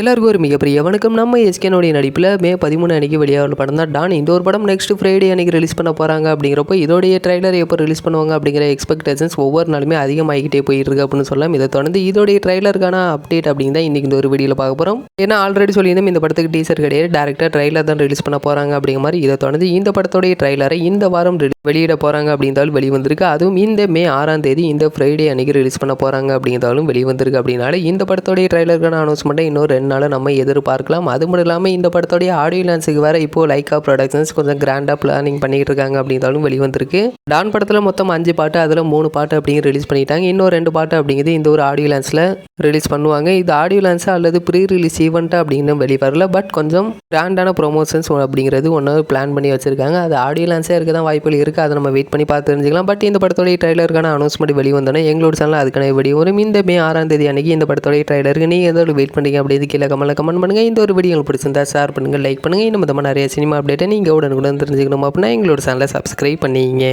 எல்லாருக்கும் ஒரு மிகப்பெரிய வணக்கம். நம்ம எஸ்கேனுடைய நடிப்பில் மே 13 அன்றைக்கி வெளியான படம் தான் டான். இந்த ஒரு படம் நெக்ஸ்ட் ஃப்ரைடே அன்றைக்கி ரிலீஸ் பண்ண போகிறாங்க. அப்படிங்கிறப்போ இதோடைய ட்ரைலர் எப்போ ரிலீஸ் பண்ணுவாங்க அப்படிங்கிற எக்ஸ்பெக்டேஷன்ஸ் ஒவ்வொரு நாளுமே அதிகமாகிட்டே போயிட்டு இருக்கு அப்படின்னு சொல்லலாம். இதை தொடர்ந்து இதோடைய ட்ரைலருக்கான அப்டேட் அப்படிங்கிறத இன்றைக்கி இந்த ஒரு வீடியோவில் பார்க்க போகிறோம். ஏன்னா ஆல்ரெடி சொல்லியிருந்தோம் இந்த படத்துக்கு டீசர் கிடையாது, டேரக்டாக ட்ரைலர் தான் ரிலீஸ் பண்ண போகிறாங்க அப்படிங்கிற மாதிரி. இதை தொடர்ந்து இந்த படத்தோடைய ட்ரைலரை இந்த வாரம் வெளியிட போகிறாங்க அப்படிங்கிறதாலும் வெளிவந்திருக்கு. அதுவும் இந்த மே 6ஆம் தேதி இந்த ஃப்ரைடே அன்றைக்கி ரிலீஸ் பண்ண போகிறாங்க அப்படிங்கிறதாலும் வெளிவந்திருக்கு. அப்படின்னால இந்த படத்தோடைய ட்ரைலருக்கான அனௌன்ஸ்மெண்ட்டை இன்னும் 2 நாள் நம்ம எதிர்பார்க்கலாம். அது மட்டும் இல்லாமல் இந்த படத்தோடைய ஆடியோ லான்ஸுக்கு வேறு இப்போது லைக்கா ப்ரொடக்ஷன்ஸ் கொஞ்சம் கிராண்டாக பிளானிங் பண்ணிக்கிட்டு இருக்காங்க அப்படிங்கிறதாலும் வெளிவந்திருக்கு. டான் படத்தில் மொத்தம் 5 பாட்டு, அதில் 3 பாட்டு அப்படிங்கிற ரிலீஸ் பண்ணிட்டாங்க. இன்னும் 2 பாட்டு அப்படிங்கிறது இந்த ஒரு ஆடியோ லான்ஸில் ரிலீஸ் பண்ணுவாங்க. இது ஆடியோ லான்ஸா அல்லது ப்ரீ ரிலீஸ் ஈவெண்ட்டாக அப்படின்னு வெளிவரல. பட் கொஞ்சம் கிராண்டான ப்ரொமோஷன்ஸ் அப்படிங்கிறது ஒன்று பிளான் பண்ணி வச்சிருக்காங்க. அது ஆடியோ லான்ஸாக இருக்க தான் வாய்ப்புகள் இருக்குது. அதை நம்ம வெயிட் பண்ணி பார்த்து தெரிஞ்சுக்கலாம். பட் இந்த படத்தோடைய ட்ரைலருக்கான அனௌன்ஸ்மெண்ட் வெளிவந்தோன்னா எங்களோட சேனல் அதுக்கான வீடியோ வரும். இந்த மே 6ஆம் தேதி அன்றைக்கி இந்த படத்தோடைய ட்ரைலருக்கு நீங்கள் எதோட வெயிட் பண்ணிங்க அப்படி கீழே கமெண்ட் பண்ணுங்கள். இந்த ஒரு வீடியோ உங்களுக்கு பிடிச்சிருந்தா ஷேர் பண்ணுங்கள், லைக் பண்ணுங்கள். இந்த மாதிரி நிறைய சினிமா அப்டேட்டை நீங்கள் உடனுக்குடன் தெரிஞ்சுக்கணும் அப்படின்னா எங்களோட சேனலை சப்ஸ்கிரைப் பண்ணிங்க.